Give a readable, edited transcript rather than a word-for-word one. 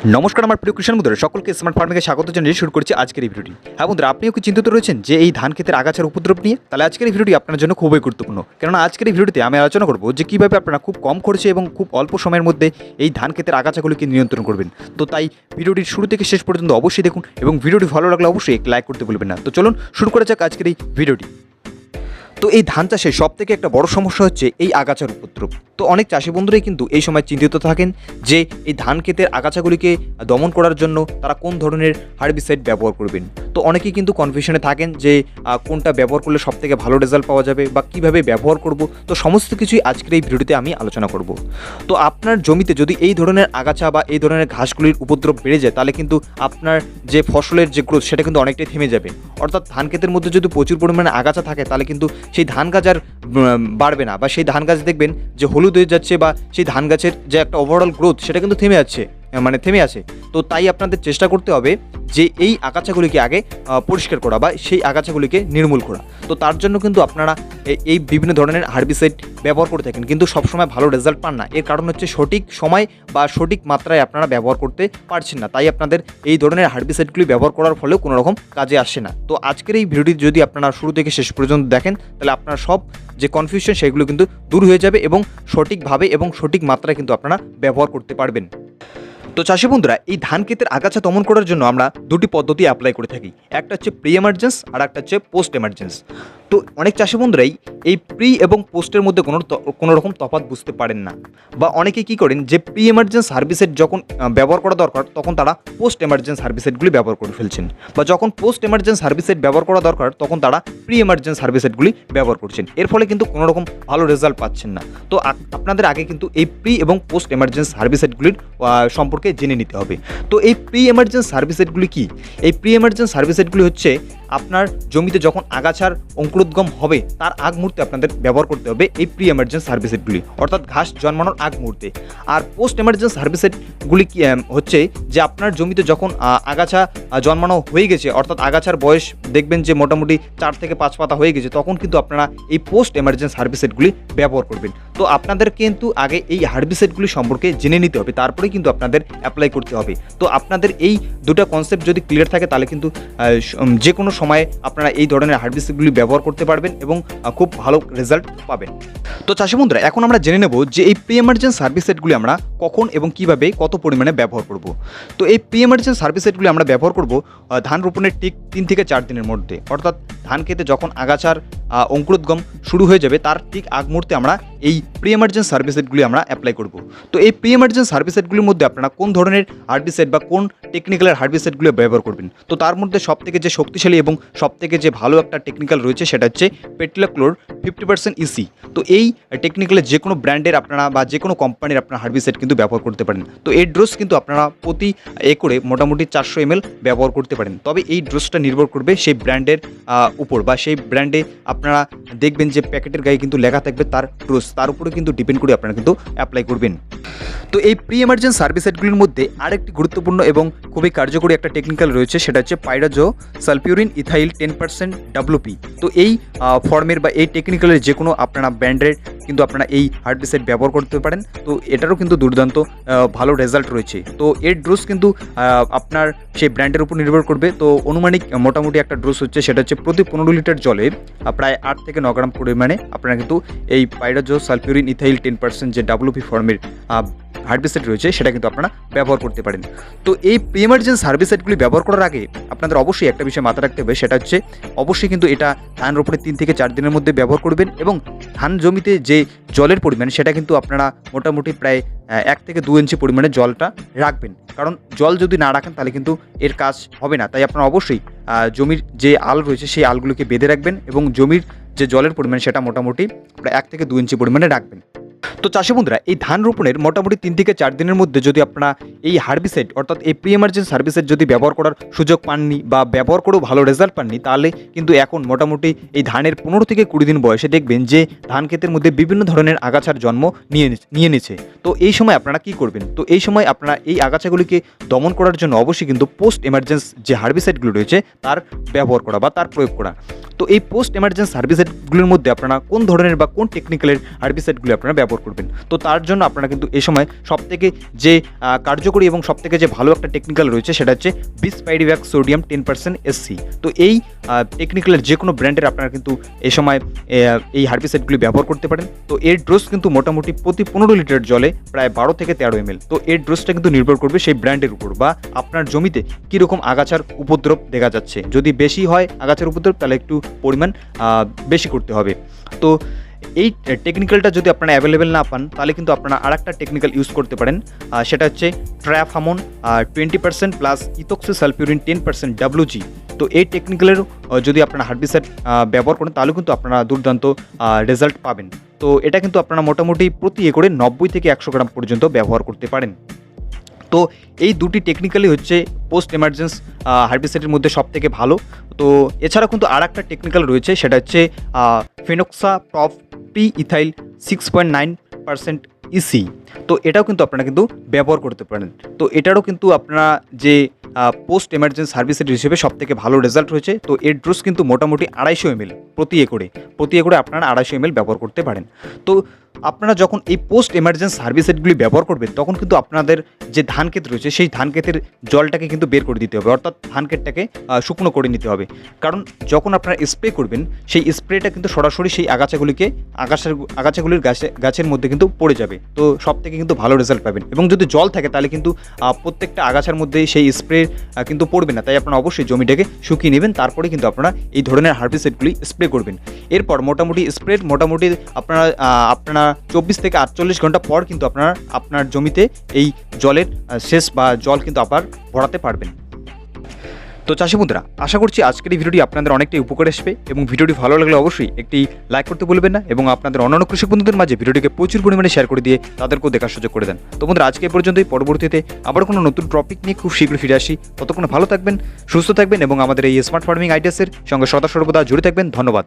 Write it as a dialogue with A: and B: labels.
A: নমস্কার আমার প্রিয় কৃষক বন্ধুরা, সকলকে স্মার্ট ফার্মিংয়ে স্বাগত জানিয়ে শুরু করছি আজকের এই ভিডিওটি। হ্যাঁ বন্ধুরা, আপনিও কি চিন্তিত রয়েছেন যে এই ধান ক্ষেতের আগাছার উপদ্রব নিয়ে? তাহলে আজকের এই ভিডিওটি আপনার জন্য খুবই গুরুত্বপূর্ণ, কেননা আজকের এই ভিডিওতে আমি আলোচনা করব যে কীভাবে আপনারা খুব কম খরচে এবং খুব অল্প সময়ের মধ্যে এই ধান ক্ষেতের আগাছাগুলিকে নিয়ন্ত্রণ করবেন। তো তাই ভিডিওটির শুরু থেকে শেষ পর্যন্ত অবশ্যই দেখুন এবং ভিডিওটি ভালো লাগলে অবশ্যই লাইক করতে ভুলবেন না। তো চলুন শুরু করা যাক আজকের এই ভিডিওটি। তো এই ধান চাষে সবথেকে একটা বড় সমস্যা হচ্ছে এই আগাছার উপদ্রব। তো অনেক চাষি বন্ধুরাই কিন্তু এই সময় চিন্তিত থাকেন যে এই ধান ক্ষেতের আগাছাগুলিকে দমন করার জন্য তারা কোন ধরনের হার্বিসাইড ব্যবহার করবেন। তো অনেকেই কিন্তু কনফিউশনে থাকেন যে কোনটা ব্যবহার করলে সবথেকে ভালো রেজাল্ট পাওয়া যাবে বা কীভাবে ব্যবহার করব। তো সমস্ত কিছুই আজকের এই ভিডিওতে আমি আলোচনা করব। তো আপনার জমিতে যদি এই ধরনের আগাছা বা এই ধরনের ঘাসগুলির উপদ্রব বেড়ে যায়, তাহলে কিন্তু আপনার যে ফসলের যে গ্রোথ সেটা কিন্তু অনেকটাই থেমে যাবে। অর্থাৎ ধান ক্ষেতের মধ্যে যদি প্রচুর পরিমাণে আগাছা থাকে, তাহলে কিন্তু সেই ধান গাছ আর বাড়বে না, বা সেই ধান গাছ দেখবেন যে হলুদ হয়ে যাচ্ছে, বা সেই ধান গাছের যে একটা ওভারঅল গ্রোথ সেটা কিন্তু থেমে আছে। তো তাই আপনাদের চেষ্টা করতে হবে যে এই আগাছাগুলিকে আগে পরিষ্কার করা বা সেই আগাছাগুলিকে নির্মূল করা। তো তার জন্য কিন্তু আপনারা এই বিভিন্ন ধরনের হার্বিসাইড ব্যবহার করে থাকেন, কিন্তু সবসময় ভালো রেজাল্ট পান না। এর কারণ হচ্ছে সঠিক সময় বা সঠিক মাত্রায় আপনারা ব্যবহার করতে পারছেন না। তাই আপনাদের এই ধরনের হার্বিসাইডগুলি ব্যবহার করার ফলেও কোনো রকম কাজে আসে না। তো আজকের এই ভিডিওটি যদি আপনারা শুরু থেকে শেষ পর্যন্ত দেখেন, তাহলে আপনার সব যে কনফিউশন সেগুলো কিন্তু দূর হয়ে যাবে এবং সঠিকভাবে এবং সঠিক মাত্রায় কিন্তু আপনারা ব্যবহার করতে পারবেন। তো চাষি বন্ধুরা, এই ধান ক্ষেতের আগাছা দমন করার জন্য আমরা দুটি পদ্ধতি অ্যাপ্লাই করে থাকি। একটা হচ্ছে প্রি এমার্জেন্স আর একটা হচ্ছে পোস্ট এমার্জেন্স। তো অনেক চাষি বন্ধুরাই এই প্রি এবং পোস্টের মধ্যে কোনো রকম তফাৎ বুঝতে পারেন না, বা অনেকে কী করেন যে প্রি এমার্জেন্স হার্বিসাইড যখন ব্যবহার করা দরকার তখন তারা পোস্ট এমার্জেন্স হার্বিসাইডগুলি ব্যবহার করে ফেলছেন, বা যখন পোস্ট এমার্জেন্স হার্বিসাইড ব্যবহার করা দরকার তখন তারা প্রি এমার্জেন্স হার্বিসাইডগুলি ব্যবহার করছেন। এর ফলে কিন্তু কোনো রকম ভালো রেজাল্ট পাচ্ছেন না। তো আপনাদের আগে কিন্তু এই প্রি এবং পোস্ট এমার্জেন্স হার্বিসাইডগুলির সম্পর্কে জেনে নিতে হবে। তো এই প্রি এমার্জেন্স হার্বিসাইডগুলি কি? এই প্রি এমার্জেন্স হার্বিসাইডগুলি হচ্ছে আপনার জমিতে যখন আগাছার অঙ্কুরোদ্গম হবে তার আগ মুহূর্তে আপনাদের ব্যবহার করতে হবে এই প্রি এমার্জেন্স হার্বিসাইডগুলি, অর্থাৎ ঘাস জন্মানোর আগ মুহূর্তে। আর পোস্ট এমার্জেন্স হার্বিসাইডগুলি কি হচ্ছে যে আপনার জমিতে যখন আগাছা জন্মানো হয়ে গেছে, অর্থাৎ আগাছার বয়স দেখবেন যে মোটামুটি 4 থেকে 5 পাতা হয়ে গেছে, তখন কিন্তু আপনারা এই পোস্ট এমার্জেন্স হার্বিসাইডগুলি ব্যবহার করবেন। তো আপনাদের কিন্তু আগে এই হার্বিসাইডগুলি সম্পর্কে জেনে নিতে হবে, তারপরে কিন্তু আপনাদের অ্যাপ্লাই করতে হবে। তো আপনাদের এই দুটো কনসেপ্ট যদি ক্লিয়ার থাকে, তাহলে কিন্তু যে কোনো সময়ে আপনারা এই ধরনের হার্বিসাইডগুলি ব্যবহার করতে পারবেন এবং খুব ভালো রেজাল্ট পাবেন। তো চাষি বন্ধুরা, এখন আমরা জেনে নেব যে এই প্রি এমার্জেন্স হার্বিসাইডগুলি আমরা কখন এবং কিভাবে কত পরিমাণে ব্যবহার করব। তো এই প্রি এমার্জেন্স হার্বিসাইডগুলি আমরা ব্যবহার করব ধান রোপণের ঠিক 3 থেকে 4 দিনের মধ্যে, অর্থাৎ ধান খেতে যখন আগাছার অঙ্কুরোদ্গম শুরু হয়ে যাবে তার ঠিক আগ মুহূর্তে আমরা এই প্রি এমার্জেন্স হার্বিসাইডগুলি আমরা অ্যাপ্লাই করব। তো এই প্রি এমার্জেন্স হার্বিসাইডগুলির মধ্যে আপনারা কোন ধরনের হার্বিসাইড বা কোন টেকনিক্যালের হার্বিসাইডগুলো ব্যবহার করবেন। তো তার মধ্যে সবথেকে যে শক্তিশালী এবং সবথেকে যে ভালো একটা টেকনিক্যাল রয়েছে সেটা হচ্ছে পেট্রিয়াক্লোর 50% ইসি। তো এই টেকনিক্যালের যে কোনো ব্র্যান্ডের আপনারা বা যে কোনো কোম্পানির আপনারা হার্বিসাইড কিন্তু ব্যবহার করতে পারেন। তো এই ডোজ কিন্তু আপনারা প্রতি একরে মোটামুটি 400 ml ব্যবহার করতে পারেন। তবে এই ডোজটা নির্ভর করবে সেই ব্র্যান্ডের উপর, বা সেই ব্র্যান্ডে আপনারা দেখবেন যে প্যাকেটের গায়ে কিন্তু লেখা থাকবে তার ডোজ, তার উপরে কিন্তু ডিপেন্ড করে আপনারা কিন্তু অ্যাপ্লাই করবেন। তো এই প্রি এমার্জেন্স হার্বিসাইডগুলির মধ্যে আরেকটি গুরুত্বপূর্ণ এবং খুবই কার্যকরী একটা টেকনিক্যাল রয়েছে, সেটা হচ্ছে পাইরাজো সালফিউরিন ইথাইল 10% WP। তো এই ফর্মের বা এই টেকনিক্যালের যে কোনো আপনারা ব্র্যান্ডের কিন্তু আপনারা এই হার্বিসাইড ব্যবহার করতে পারেন। তো এটারও কিন্তু দুর্দান্ত ভালো রেজাল্ট রয়েছে। তো এর ডোজ কিন্তু আপনার সেই ব্র্যান্ডের উপর নির্ভর করবে। তো অনুমানিক মোটামুটি একটা ডোজ হচ্ছে, সেটা হচ্ছে প্রতি 15 লিটার জলে প্রায় 8 থেকে 9 গ্রাম পরিমাণে আপনারা কিন্তু এই পাইরাজো সালফিউরিন ইথাইল 10% যে WP ফর্মের হার্বিসাইড রয়েছে সেটা কিন্তু আপনারা ব্যবহার করতে পারেন। তো এই প্রি এমার্জেন্স হার্বিসাইডগুলি ব্যবহার করার আগে আপনাদের অবশ্যই একটা বিষয় মাথায় রাখতে হবে, সেটা হচ্ছে অবশ্যই কিন্তু এটা ধান রোপণের 3 থেকে 4 দিনের মধ্যে ব্যবহার করবেন, এবং ধান জমিতে যে জলের পরিমাণ সেটা কিন্তু আপনারা মোটামুটি প্রায় 1 থেকে 2 ইঞ্চি পরিমাণে জলটা রাখবেন। কারণ জল যদি না রাখেন তাহলে কিন্তু এর কাজ হবে না। তাই আপনারা অবশ্যই জমির যে আল রয়েছে সেই আলগুলোকে বেঁধে রাখবেন, এবং জমির যে জলের পরিমাণ সেটা মোটামুটি প্রায় 1 থেকে 2 ইঞ্চি পরিমাণে রাখবেন। তো চাষি বন্ধুরা, এই ধান রোপণের মোটামুটি 3 থেকে 4 দিনের মধ্যে যদি আপনারা এই হার্বিসাইড অর্থাৎ এই প্রি এমার্জেন্স হার্বিসাইড যদি ব্যবহার করার সুযোগ পাননি বা ব্যবহার করেও ভালো রেজাল্ট পাননি, তাহলে কিন্তু এখন মোটামুটি এই ধানের 15 থেকে 20 দিন বয়সে দেখবেন যে ধান ক্ষেতের মধ্যে বিভিন্ন ধরনের আগাছার জন্ম নিয়ে নিচ্ছে। তো এই সময় আপনারা কি করবেন? তো এই সময় আপনারা এই আগাছাগুলিকে দমন করার জন্য অবশ্যই কিন্তু পোস্ট এমার্জেন্স যে হার্বিসাইডগুলো রয়েছে তার ব্যবহার করা বা তার প্রয়োগ করা। তো এই পোস্ট এমার্জেন্স হার্বিসাইডগুলোর মধ্যে আপনারা কোন ধরনের বা কোন টেকনিক্যালের হার্বিসাইডগুলো আপনারা ব্যবহার করবেন। তো তার জন্য আপনারা কিন্তু এই সময় সবথেকে যে কার্যকরী এবং সবথেকে যে ভালো একটা টেকনিক্যাল রয়েছে সেটা হচ্ছে বিসপাইরিভ্যাক সোডিয়াম 10% এসসি। তো এই টেকনিক্যালের যে কোনো ব্র্যান্ডের আপনারা কিন্তু এই সময় এই হার্বিসাইডগুলি ব্যবহার করতে পারেন। তো এর ডোজ কিন্তু মোটামুটি প্রতি 15 লিটার জলে প্রায় 12 থেকে 13 ml। তো এর ডোজটা কিন্তু নির্ভর করবে সেই ব্র্যান্ডের উপর বা আপনার জমিতে কীরকম আগাছার উপদ্রব দেখা যাচ্ছে। যদি বেশি হয় আগাছার উপদ্রব তাহলে একটু পরিমাণ বেশি করতে হবে। তো এই টেকনিক্যালটা যদি আপনারা অ্যাভেলেবেল না পান তাহলে কিন্তু আপনারা আরেকটা টেকনিক্যাল ইউজ করতে পারেন, সেটা হচ্ছে ট্রাফামন 20% প্লাস ইথোক্সিসালফিউরিন 10% WG। তো এই টেকনিক্যালের যদি আপনারা হার্বিসাইড ব্যবহার করেন তাহলে কিন্তু আপনারা দুর্দান্ত রেজাল্ট পাবেন। তো এটা কিন্তু আপনারা মোটামুটি প্রতি একরে 90 থেকে 100 গ্রাম পর্যন্ত ব্যবহার করতে পারেন। তো এই দুটি টেকনিক্যালি হচ্ছে পোস্ট এমার্জেন্স হার্বিসাইডের মধ্যে সবথেকে ভালো। তো এছাড়াও কিন্তু আর একটা টেকনিক্যাল রয়েছে, সেটা হচ্ছে ফেনোক্সা টপ পি ইথাইল 6.9% ইসি। তো এটাও কিন্তু আপনারা কিন্তু ব্যবহার করতে পারেন। তো এটারও কিন্তু আপনারা যে পোস্ট এমার্জেন্সি হার্বিসাইড হিসেবে সবথেকে ভালো রেজাল্ট হয়েছে। তো এর ডোজ কিন্তু মোটামুটি 250 ml প্রতি একরে আপনারা 250 ml ব্যবহার করতে পারেন। তো আপনারা যখন এই পোস্ট এমার্জেন্সি হার্বিসাইডগুলি ব্যবহার করবেন তখন কিন্তু আপনাদের যে ধান ক্ষেত রয়েছে সেই ধান ক্ষেতের জলটাকে কিন্তু বের করে দিতে হবে, অর্থাৎ ধান ক্ষেতটাকে শুকনো করে নিতে হবে। কারণ যখন আপনারা স্প্রে করবেন সেই স্প্রেটা কিন্তু সরাসরি সেই আগাছাগুলির গাছের মধ্যে কিন্তু পড়ে যাবে। তো সব থেকে কিন্তু ভালো রেজাল্ট পাবেন। এবং যদি জল থাকে তাহলে কিন্তু প্রত্যেকটা আগাছার মধ্যে সেই স্প্রে কিন্তু পড়বে না। তাই আপনারা অবশ্যই জমিটাকে শুকিয়ে নেবেন, তারপরে কিন্তু আপনারা এই ধরনের হার্বিসাইডগুলি স্প্রে করবেন। এরপর মোটামুটি আপনারা 24 থেকে 48 ঘন্টা পর কিন্তু আপনার জমিতে এই জলের শেষ বা জল কিন্তু আবার ভরাতে পারবেন। তো চাষি বন্ধুরা, আশা করছি আজকের এই ভিডিওটি আপনাদের অনেকটাই উপকার আসবে এবং ভিডিওটি ভালো লাগলে অবশ্যই একটি লাইক করতে ভুলবেন না এবং আপনাদের অন্যান্য কৃষক বন্ধুদের মাঝে ভিডিওটিকে প্রচুর পরিমাণে শেয়ার করে দিয়ে তাদেরকেও দেখার সুযোগ করে দেন। তো বন্ধুরা, আজকে পর্যন্তই। পরবর্তীতে আবার কোনো নতুন টপিক নিয়ে খুব শীঘ্রই ফিরে আসি। ততক্ষণ ভালো থাকবেন, সুস্থ থাকবেন এবং আমাদের এই স্মার্ট ফার্মিং আইডিয়াসের সঙ্গে সদা সর্বদা জুড়ে থাকবেন। ধন্যবাদ।